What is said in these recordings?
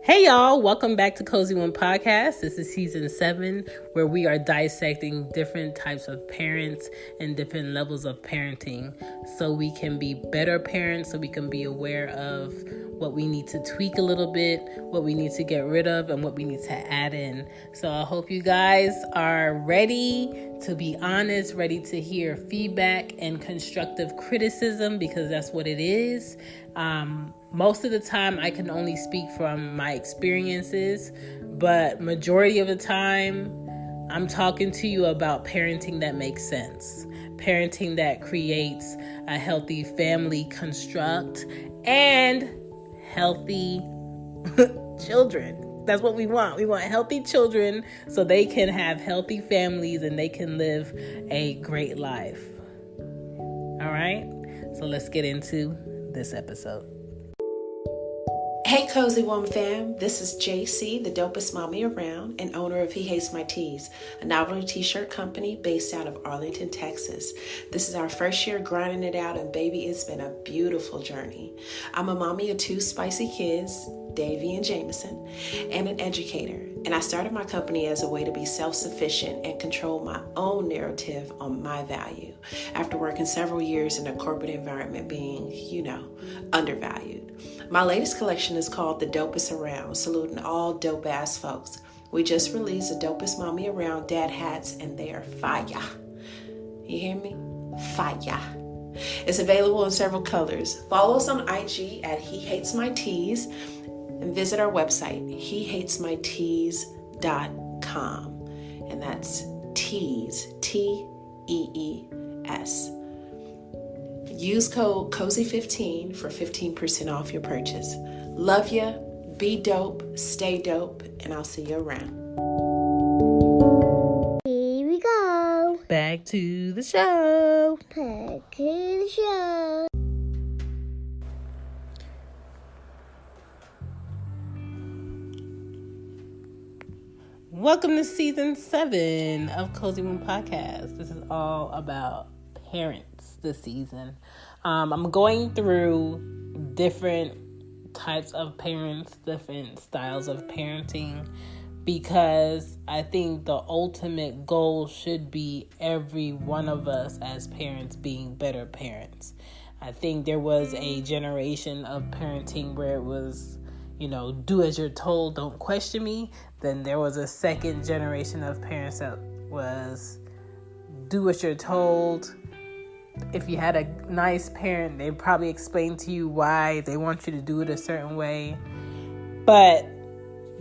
Hey y'all, welcome back to Cozy One Podcast. This is season 7, where we are dissecting different types of parents and different levels of parenting so we can be better parents, so we can be aware of what we need to tweak a little bit, what we need to get rid of, and what we need to add in. So I hope you guys are ready to be honest, ready to hear feedback and constructive criticism, because that's what it is. Most of the time I can only speak from my experiences, but majority of the time I'm talking to you about parenting that makes sense, parenting that creates a healthy family construct and healthy children. That's what we want. We want healthy children so they can have healthy families and they can live a great life. All right, so let's get into this episode. Hey Cozy Woman fam, this is JC, the dopest mommy around and owner of He Hates My Tees, a novelty t-shirt company based out of Arlington, Texas. This is our first year grinding it out, and baby, it's been a beautiful journey. I'm a mommy of 2 spicy kids, Davy and Jameson, and an educator. And I started my company as a way to be self-sufficient and control my own narrative on my value after working several years in a corporate environment being, undervalued. My latest collection is called The Dopest Around, saluting all dope ass folks. We just released the Dopest Mommy Around dad hats, and they are fire. You hear me? Fire. It's available in several colors. Follow us on IG at He Hates My Tees and visit our website, hehatesmytees.com. And that's tees, Tees. Use code COZY15 for 15% off your purchase. Love ya, be dope, stay dope, and I'll see you around. Here we go. Back to the show. Back to the show. Welcome to season 7 of Cozy One Podcast. This is all about parents this season. I'm going through different types of parents, different styles of parenting, because I think the ultimate goal should be every one of us as parents being better parents. I think there was a generation of parenting where it was, do as you're told, don't question me. Then there was a second generation of parents that was do what you're told. If you had a nice parent, they probably explain to you why they want you to do it a certain way. But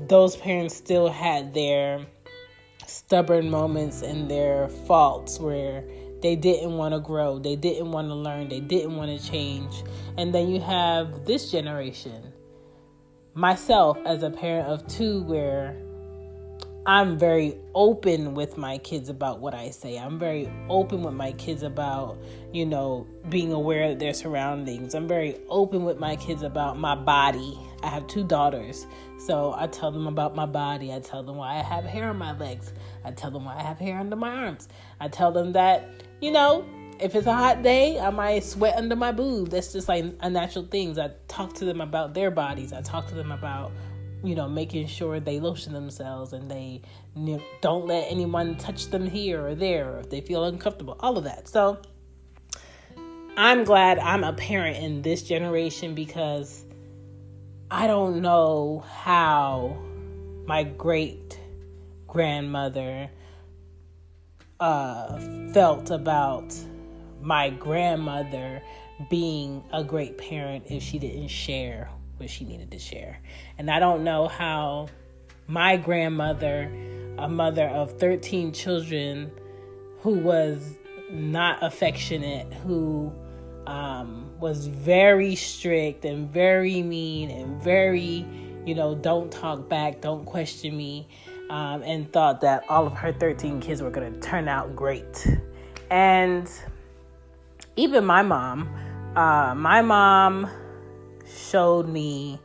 those parents still had their stubborn moments and their faults where they didn't want to grow, they didn't want to learn, they didn't want to change. And then you have this generation, myself as a parent of 2, where I'm very open with my kids about what I say. I'm very open with my kids about, being aware of their surroundings. I'm very open with my kids about my body. I have 2 daughters, so I tell them about my body. I tell them why I have hair on my legs. I tell them why I have hair under my arms. I tell them that, if it's a hot day, I might sweat under my boob. That's just like a natural thing. I talk to them about their bodies. I talk to them about making sure they lotion themselves and they don't let anyone touch them here or there, or if they feel uncomfortable, all of that. So I'm glad I'm a parent in this generation, because I don't know how my great grandmother felt about my grandmother being a great parent if she didn't share what she needed to share. And I don't know how my grandmother, a mother of 13 children, who was not affectionate, who was very strict and very mean and very, don't talk back, don't question me, and thought that all of her 13 kids were going to turn out great. And even my mom showed me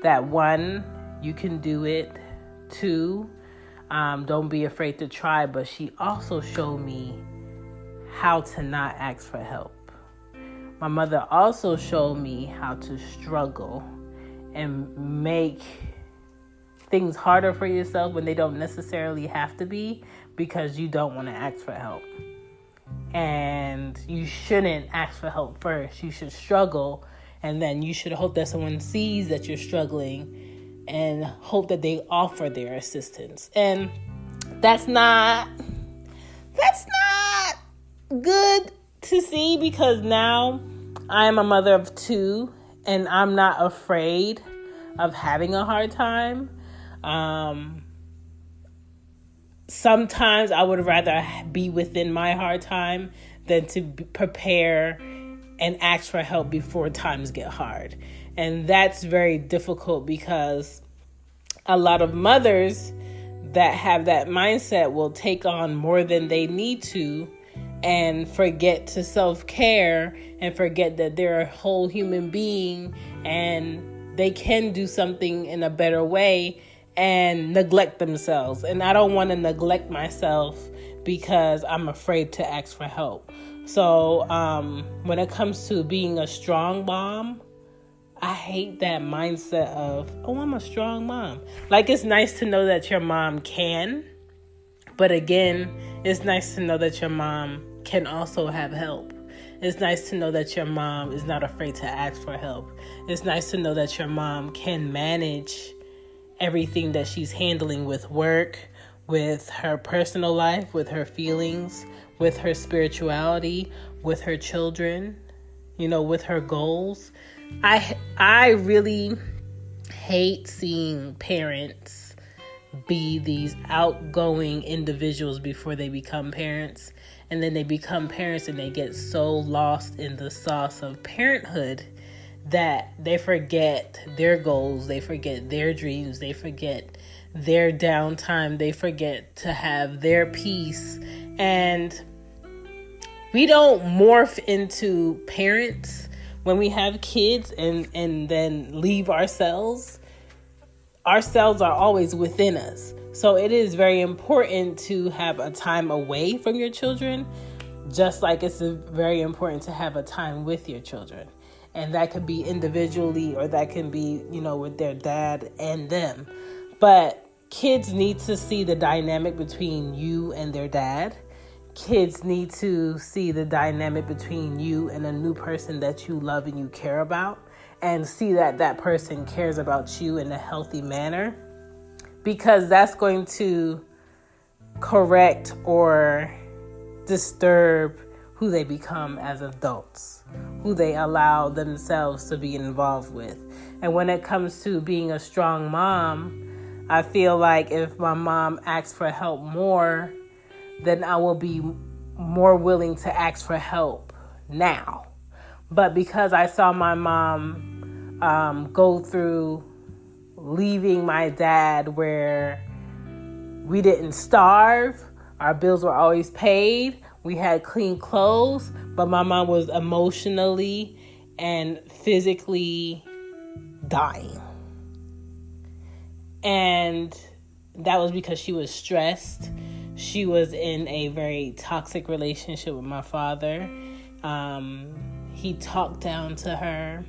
that 1, you can do it. 2, don't be afraid to try. But she also showed me how to not ask for help. My mother also showed me how to struggle and make things harder for yourself when they don't necessarily have to be, because you don't want to ask for help. And you shouldn't ask for help first. You should struggle, and then you should hope that someone sees that you're struggling and hope that they offer their assistance. And that's not good to see, because now I'm a mother of 2 and I'm not afraid of having a hard time. Sometimes I would rather be within my hard time than to prepare and ask for help before times get hard. And that's very difficult, because a lot of mothers that have that mindset will take on more than they need to and forget to self-care and forget that they're a whole human being and they can do something in a better way, and neglect themselves. And I don't want to neglect myself because I'm afraid to ask for help. So when it comes to being a strong mom, I hate that mindset of, oh, I'm a strong mom. Like, it's nice to know that your mom can, but again, it's nice to know that your mom can also have help. It's nice to know that your mom is not afraid to ask for help. It's nice to know that your mom can manage everything that she's handling with work, with her personal life, with her feelings, with her spirituality, with her children, with her goals. I really hate seeing parents be these outgoing individuals before they become parents. And then they become parents and they get so lost in the sauce of parenthood that they forget their goals, they forget their dreams, they forget their downtime, they forget to have their peace. And we don't morph into parents when we have kids and then leave ourselves. Ourselves are always within us. So it is very important to have a time away from your children, just like it's very important to have a time with your children. And that could be individually, or that can be, with their dad and them. But kids need to see the dynamic between you and their dad. Kids need to see the dynamic between you and a new person that you love and you care about, and see that that person cares about you in a healthy manner, because that's going to correct or disturb who they become as adults, who they allow themselves to be involved with. And when it comes to being a strong mom, I feel like if my mom asks for help more, then I will be more willing to ask for help now. But because I saw my mom go through leaving my dad where we didn't starve, our bills were always paid, we had clean clothes, but my mom was emotionally and physically dying. And that was because she was stressed. She was in a very toxic relationship with my father. He talked down to her.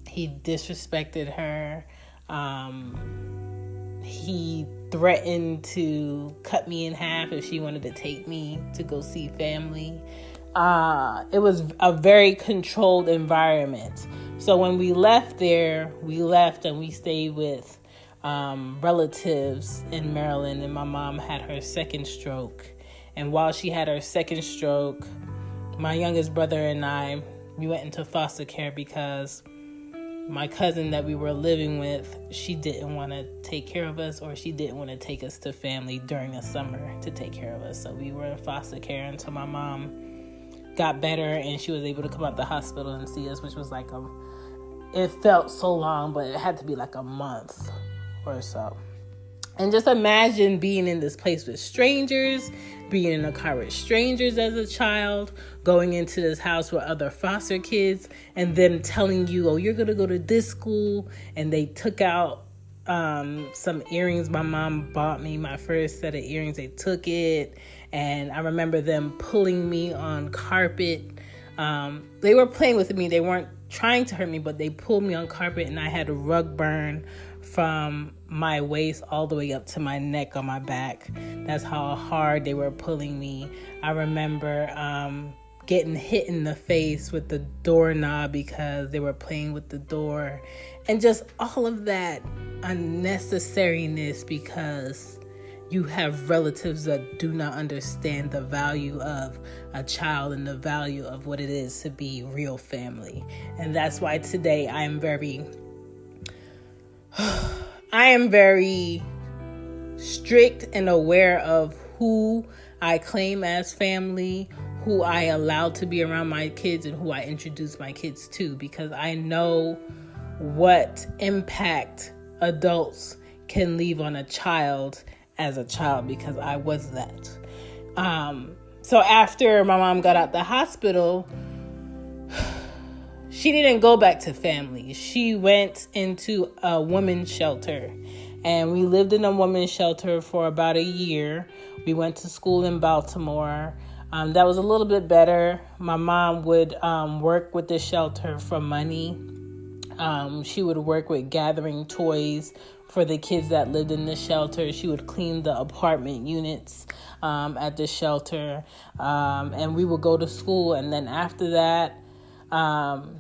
He disrespected her. He threatened to cut me in half if she wanted to take me to go see family. It was a very controlled environment. So when we left there, we left and we stayed with relatives in Maryland, and my mom had her second stroke. And while she had her second stroke, my youngest brother and we went into foster care because my cousin that we were living with, she didn't want to take care of us, or she didn't want to take us to family during the summer to take care of us. So we were in foster care until my mom got better and she was able to come out the hospital and see us, which was it felt so long, but it had to be like a month or so. And just imagine being in this place with strangers, being in a car with strangers as a child, going into this house with other foster kids, and them telling you, oh, you're going to go to this school. And they took out some earrings. My mom bought me my first set of earrings. They took it. And I remember them pulling me on carpet. They were playing with me. They weren't trying to hurt me, but they pulled me on carpet and I had a rug burn from my waist all the way up to my neck on my back. That's how hard they were pulling me. I remember getting hit in the face with the doorknob because they were playing with the door, and just all of that unnecessariness because you have relatives that do not understand the value of a child and the value of what it is to be real family. And that's why today I am very strict and aware of who I claim as family, who I allow to be around my kids, and who I introduce my kids to, because I know what impact adults can leave on a child as a child, because I was that. So after my mom got out the hospital, she didn't go back to family. She went into a women's shelter, and we lived in a women's shelter for about a year. We went to school in Baltimore. That was a little bit better. My mom would work with the shelter for money. She would work with gathering toys for the kids that lived in the shelter. She would clean the apartment units at the shelter. And we would go to school. And then after that,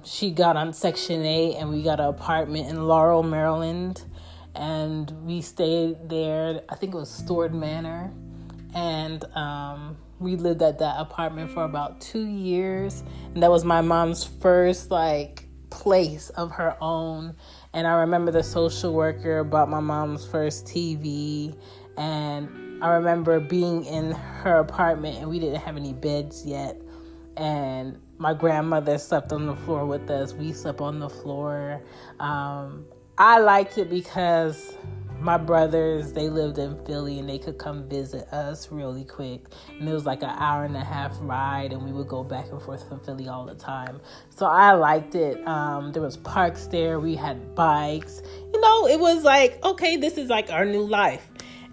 she got on Section 8 and we got an apartment in Laurel, Maryland. And we stayed there. I think it was Stewart Manor. And we lived at that apartment for about 2 years. And that was my mom's first, place of her own. And I remember the social worker bought my mom's first TV. And I remember being in her apartment, and we didn't have any beds yet. And my grandmother slept on the floor with us. We slept on the floor. I liked it because my brothers, they lived in Philly, and they could come visit us really quick. And it was like an hour and a half ride, and we would go back and forth from Philly all the time. So I liked it. There was parks there. We had bikes. It was like, okay, this is like our new life.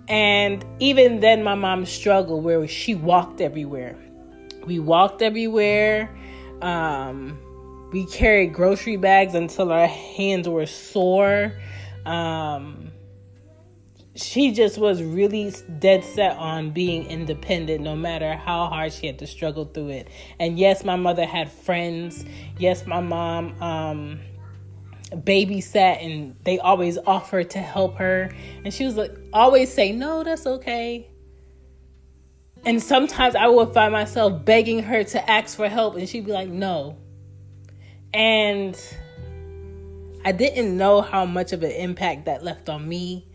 And even then, my mom struggled where she walked everywhere. We walked everywhere. We carried grocery bags until our hands were sore. She just was really dead set on being independent, no matter how hard she had to struggle through it. And yes, my mother had friends. Yes, my mom babysat, and they always offered to help her. And she was always say, no, that's okay. And sometimes I would find myself begging her to ask for help, and she'd be like, no. And I didn't know how much of an impact that left on me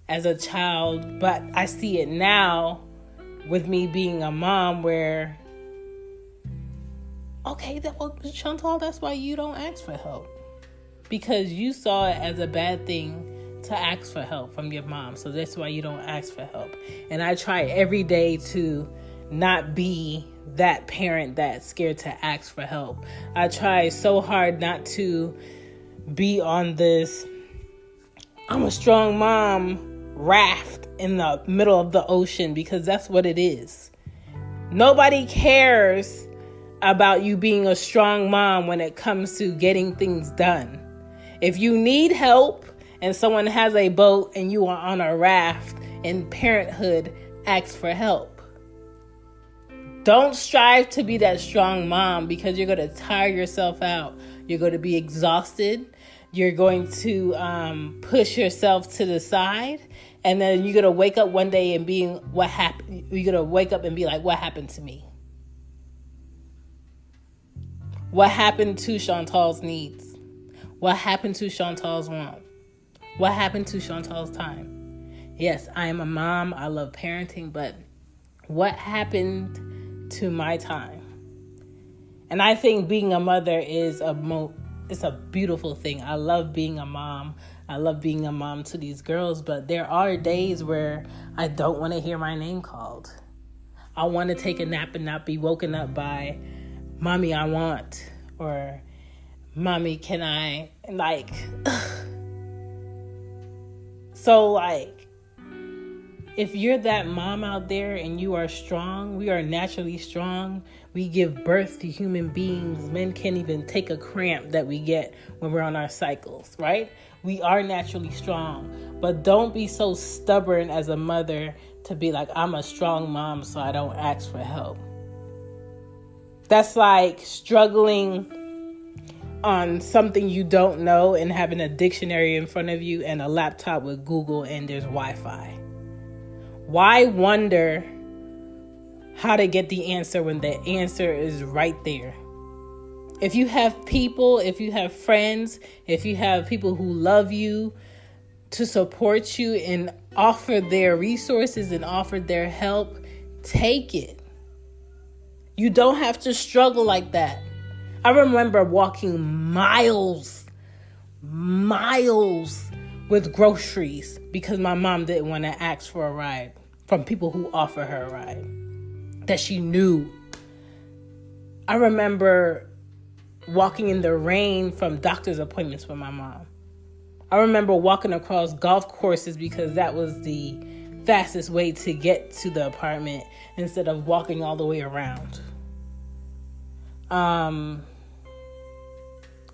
as a child, but I see it now with me being a mom where, okay, Chantal, that's why you don't ask for help, because you saw it as a bad thing to ask for help from your mom. So that's why you don't ask for help. And I try every day to not be that parent that's scared to ask for help. I try so hard not to be on this I'm a strong mom raft in the middle of the ocean, because that's what it is. Nobody cares about you being a strong mom when it comes to getting things done. If you need help and someone has a boat and you are on a raft in parenthood, ask for help. Don't strive to be that strong mom, because you're going to tire yourself out. You're going to be exhausted. You're going to push yourself to the side. And then you're going to wake up one day and what happened? You're going to wake up and be like, what happened to me? What happened to Chantal's needs? What happened to Chantal's want? What happened to Chantal's time? Yes, I am a mom. I love parenting, but what happened to my time? And I think being a mother is it's a beautiful thing. I love being a mom. I love being a mom to these girls, but there are days where I don't want to hear my name called. I want to take a nap and not be woken up by, Mommy, I want, or Mommy, can I, So If you're that mom out there and you are strong, we are naturally strong. We give birth to human beings. Men can't even take a cramp that we get when we're on our cycles, right? We are naturally strong. But don't be so stubborn as a mother to be like, I'm a strong mom, so I don't ask for help. That's like struggling on something you don't know and having a dictionary in front of you and a laptop with Google and there's Wi-Fi. Why wonder how to get the answer when the answer is right there? If you have people, if you have friends, if you have people who love you to support you and offer their resources and offer their help, take it. You don't have to struggle like that. I remember walking miles with groceries because my mom didn't want to ask for a ride from people who offer her a ride that she knew. I remember walking in the rain from doctor's appointments with my mom. I remember walking across golf courses because that was the fastest way to get to the apartment instead of walking all the way around.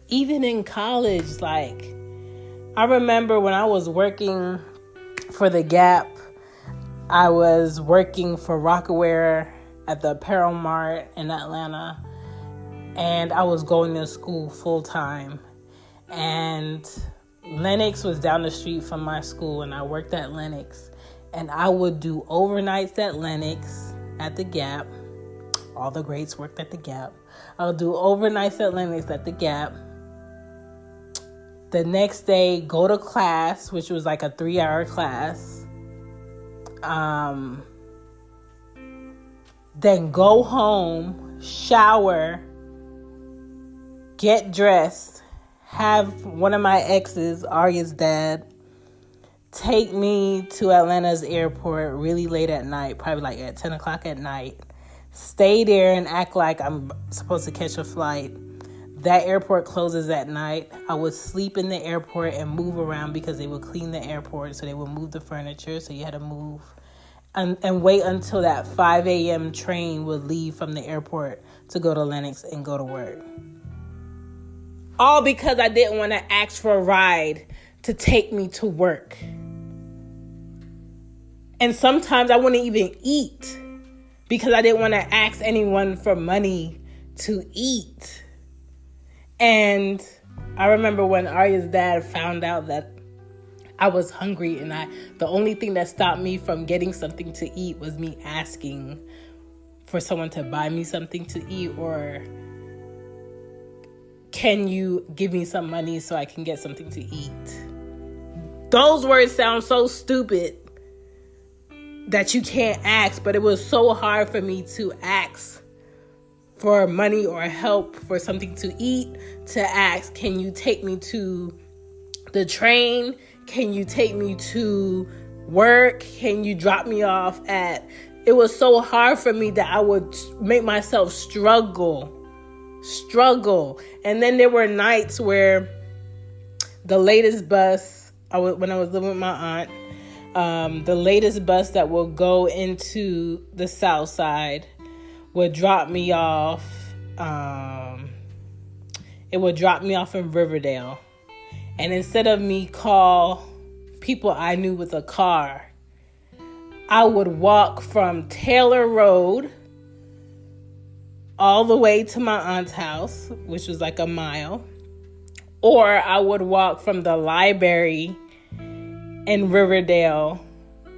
Even in college, like, I remember when I was working for the Gap, I was working for Rockaware at the Apparel Mart in Atlanta, and I was going to school full time. And Lenox was down the street from my school, and I worked at Lenox. And I would do overnights at Lenox at the Gap. All the greats worked at the Gap. I would do overnights at Lenox at the Gap. The next day, go to class, which was like a 3-hour class. Then go home, shower, get dressed, have one of my exes, Arya's dad, take me to Atlanta's airport really late at night, probably like at 10 o'clock at night. Stay there and act like I'm supposed to catch a flight. That airport closes at night. I would sleep in the airport and move around because they would clean the airport, so they would move the furniture, so you had to move. And wait until that 5 a.m. train would leave from the airport to go to Lenox and go to work. All because I didn't want to ask for a ride to take me to work. And sometimes I wouldn't even eat because I didn't want to ask anyone for money to eat. And I remember when Arya's dad found out that I was hungry, and the only thing that stopped me from getting something to eat was me asking for someone to buy me something to eat, or can you give me some money so I can get something to eat? Those words sound so stupid that you can't ask, but it was so hard for me to ask for money or help for something to eat, to ask, can you take me to the train? Can you take me to work? Can you drop me off at... It was so hard for me that I would make myself struggle. And then there were nights where the latest bus, when I was living with my aunt, the latest bus that will go into the South Side would drop me off. It would drop me off in Riverdale. And instead of me call people I knew with a car, I would walk from Taylor Road all the way to my aunt's house, which was like a mile. Or I would walk from the library in Riverdale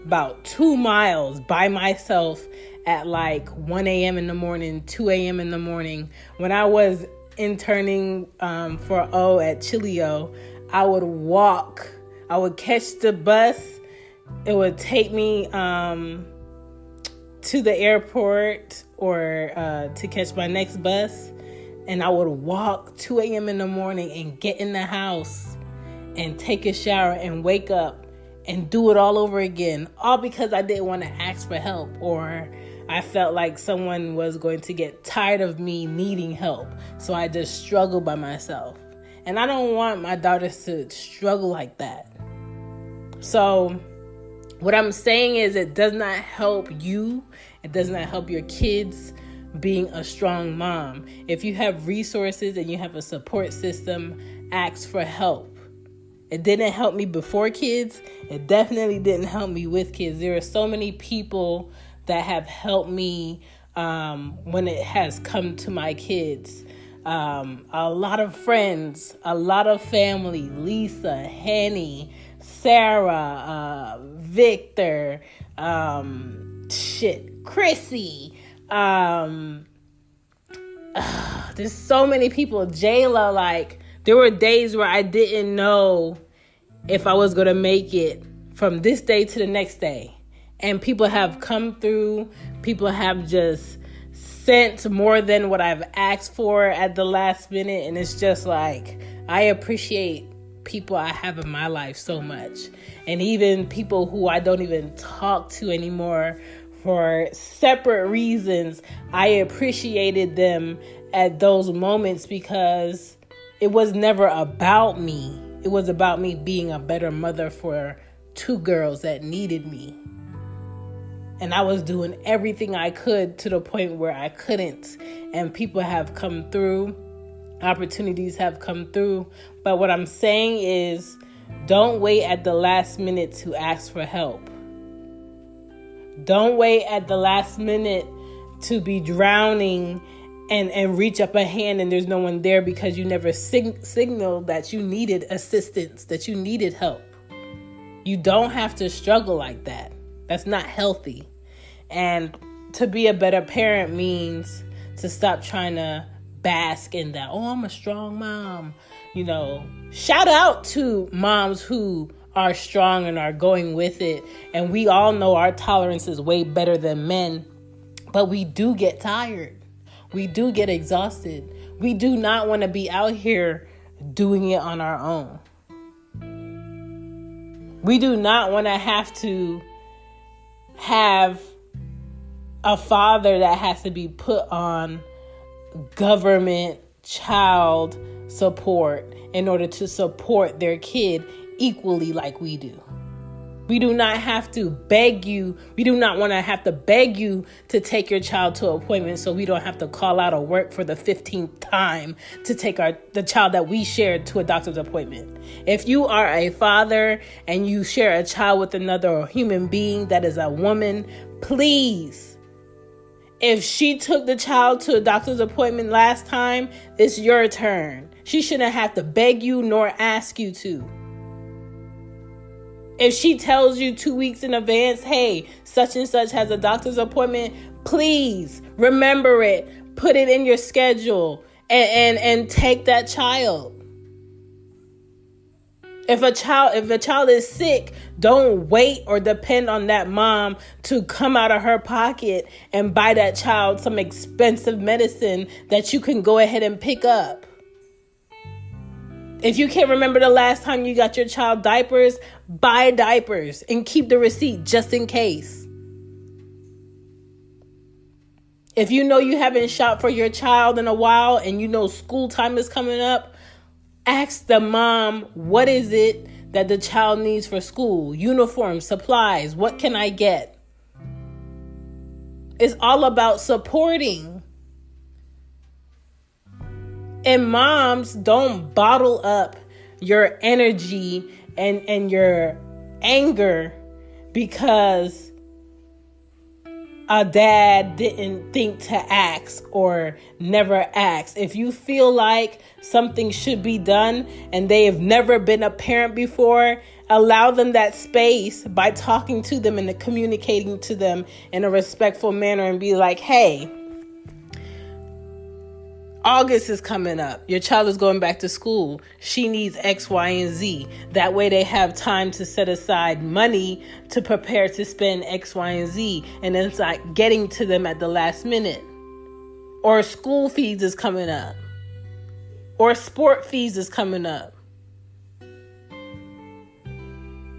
about 2 miles by myself at like 1 a.m. in the morning, 2 a.m. in the morning. When I was interning for O at Chilio, I would walk. I would catch the bus. It would take me to the airport or to catch my next bus. And I would walk 2 a.m. in the morning and get in the house and take a shower and wake up and do it all over again. All because I didn't want to ask for help, or I felt like someone was going to get tired of me needing help. So I just struggled by myself. And I don't want my daughters to struggle like that. So What I'm saying is it does not help you. It does not help your kids being a strong mom. If you have resources and you have a support system, ask for help. It didn't help me before kids. It definitely didn't help me with kids. There are so many people that have helped me when it has come to my kids. A lot of friends, a lot of family, Lisa, Henny, Sarah, Victor, Chrissy. There's so many people. Jayla, like, there were days where I didn't know if I was going to make it from this day to the next day. And people have come through. People have just sent more than what I've asked for at the last minute. And it's just like, I appreciate people I have in my life so much. And even people who I don't even talk to anymore for separate reasons, I appreciated them at those moments because it was never about me. It was about me being a better mother for two girls that needed me. And I was doing everything I could to the point where I couldn't. And people have come through. Opportunities have come through. But what I'm saying is, don't wait at the last minute to ask for help. Don't wait at the last minute to be drowning and reach up a hand and there's no one there because you never signaled that you needed assistance, that you needed help. You don't have to struggle like that. That's not healthy. And to be a better parent means to stop trying to bask in that, oh, I'm a strong mom. You know, shout out to moms who are strong and are going with it. And we all know our tolerance is way better than men. But we do get tired. We do get exhausted. We do not want to be out here doing it on our own. We do not want to have a father that has to be put on government child support in order to support their kid equally like we do. We do not have to beg you. We do not want to have to beg you to take your child to an appointment so we don't have to call out of work for the 15th time to take the child that we shared to a doctor's appointment. If you are a father and you share a child with another human being that is a woman, please, if she took the child to a doctor's appointment last time, it's your turn. She shouldn't have to beg you nor ask you to. If she tells you 2 weeks in advance, hey, such and such has a doctor's appointment, please remember it. Put it in your schedule and take that child. If a child is sick, don't wait or depend on that mom to come out of her pocket and buy that child some expensive medicine that you can go ahead and pick up. If you can't remember the last time you got your child diapers, buy diapers and keep the receipt just in case. If you know you haven't shopped for your child in a while and you know school time is coming up, ask the mom, what is it that the child needs for school? Uniforms, supplies, what can I get? It's all about supporting. And moms, don't bottle up your energy and your anger because a dad didn't think to ask or never asked. If you feel like something should be done and they have never been a parent before, allow them that space by talking to them and communicating to them in a respectful manner and be like, hey, August is coming up. Your child is going back to school. She needs X, Y, and Z. That way they have time to set aside money to prepare to spend X, Y, and Z. And then it's like getting to them at the last minute. Or school fees is coming up. Or sport fees is coming up.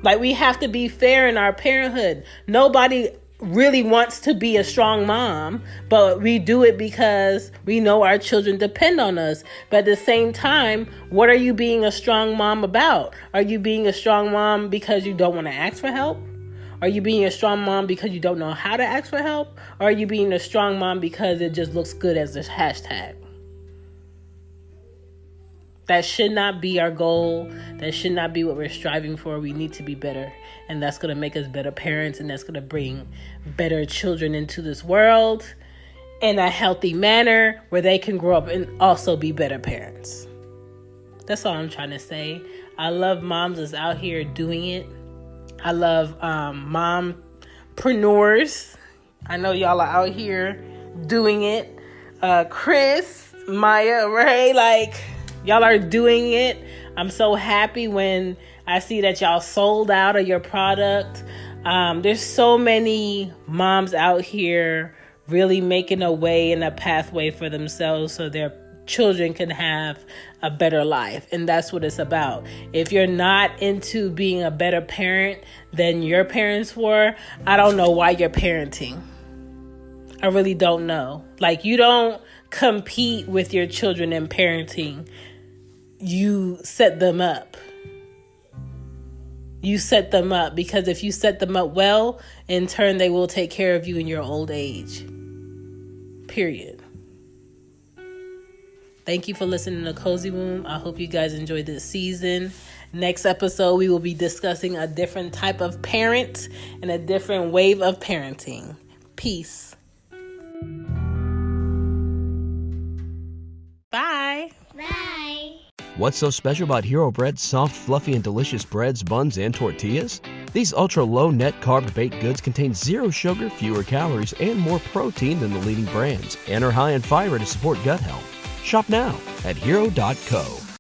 Like, we have to be fair in our parenthood. Nobody really wants to be a strong mom, but we do it because we know our children depend on us. But at the same time, what are you being a strong mom about? Are you being a strong mom because you don't want to ask for help? Are you being a strong mom because you don't know how to ask for help? Or are you being a strong mom because it just looks good as a hashtag? That should not be our goal. That should not be what we're striving for. We need to be better. And that's going to make us better parents. And that's going to bring better children into this world in a healthy manner where they can grow up and also be better parents. That's all I'm trying to say. I love moms that's out here doing it. I love mompreneurs. I know y'all are out here doing it. Chris, Maya, Ray, like, y'all are doing it. I'm so happy when I see that y'all sold out of your product. There's so many moms out here really making a way and a pathway for themselves so their children can have a better life. And that's what it's about. If you're not into being a better parent than your parents were, I don't know why you're parenting. I really don't know. Like, you don't compete with your children in parenting. You set them up. You set them up, because if you set them up well, in turn, they will take care of you in your old age. Period. Thank you for listening to Cozy Womb. I hope you guys enjoyed this season. Next episode, we will be discussing a different type of parent and a different wave of parenting. Peace. Bye. Bye. What's so special about Hero Bread's soft, fluffy, and delicious breads, buns, and tortillas? These ultra-low net-carb baked goods contain zero sugar, fewer calories, and more protein than the leading brands, and are high in fiber to support gut health. Shop now at hero.co.